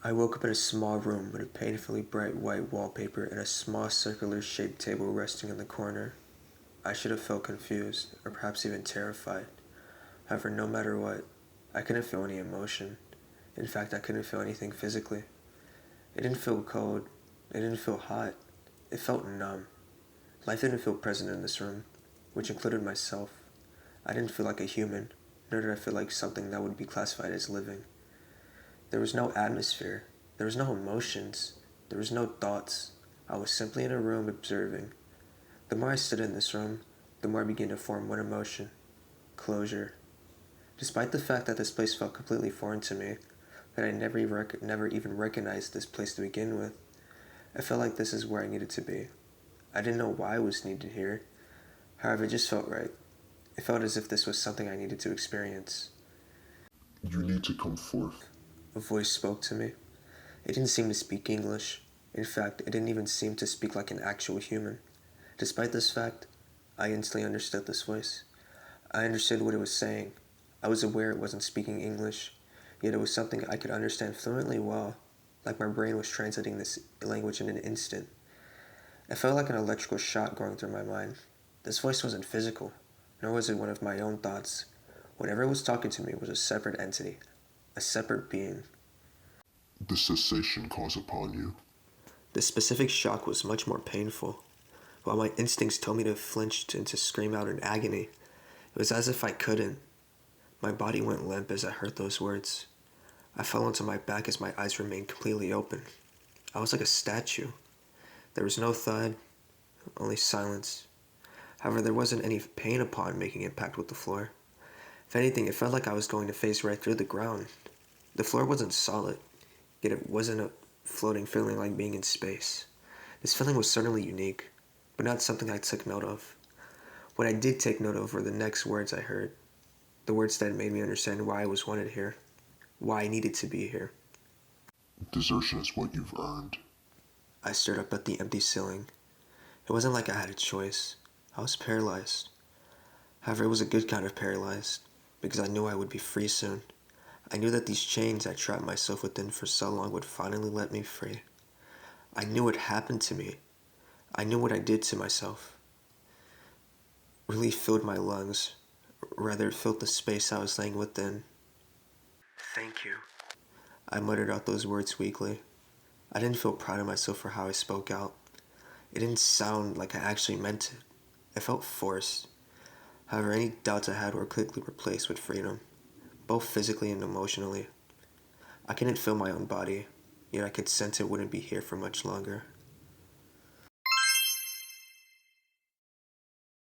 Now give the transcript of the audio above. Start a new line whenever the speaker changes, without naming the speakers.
I woke up in a small room with a painfully bright white wallpaper and a small circular-shaped table resting in the corner. I should have felt confused, or perhaps even terrified. However, no matter what, I couldn't feel any emotion. In fact, I couldn't feel anything physically. It didn't feel cold. It didn't feel hot. It felt numb. Life didn't feel present in this room, which included myself. I didn't feel like a human, nor did I feel like something that would be classified as living. There was no atmosphere. There was no emotions. There was no thoughts. I was simply in a room observing. The more I stood in this room, the more I began to form one emotion: closure. Despite the fact that this place felt completely foreign to me, that I never even recognized this place to begin with, I felt like this is where I needed to be. I didn't know why I was needed here. However, it just felt right. It felt as if this was something I needed to experience.
You need to come forth.
A voice spoke to me. It didn't seem to speak English. In fact, it didn't even seem to speak like an actual human. Despite this fact, I instantly understood this voice. I understood what it was saying. I was aware it wasn't speaking English, yet it was something I could understand fluently well, like my brain was translating this language in an instant. It felt like an electrical shock going through my mind. This voice wasn't physical, nor was it one of my own thoughts. Whatever was talking to me was a separate entity, a separate being.
The cessation calls upon you.
The specific shock was much more painful. While my instincts told me to flinch and to scream out in agony, it was as if I couldn't. My body went limp as I heard those words. I fell onto my back as my eyes remained completely open. I was like a statue. There was no thud, only silence. However, there wasn't any pain upon making impact with the floor. If anything, it felt like I was going to face right through the ground. The floor wasn't solid, yet it wasn't a floating feeling like being in space. This feeling was certainly unique, but not something I took note of. What I did take note of were the next words I heard. The words that made me understand why I was wanted here, why I needed to be here.
Desertion is what you've earned.
I stared up at the empty ceiling. It wasn't like I had a choice. I was paralyzed. However, it was a good kind of paralyzed, because I knew I would be free soon. I knew that these chains I trapped myself within for so long would finally let me free. I knew what happened to me. I knew what I did to myself. Relief filled my lungs. Rather, it filled the space I was laying within. Thank you. I muttered out those words weakly. I didn't feel proud of myself for how I spoke out. It didn't sound like I actually meant it. It felt forced. However, any doubts I had were quickly replaced with freedom, both physically and emotionally. I couldn't feel my own body, yet I could sense it wouldn't be here for much longer.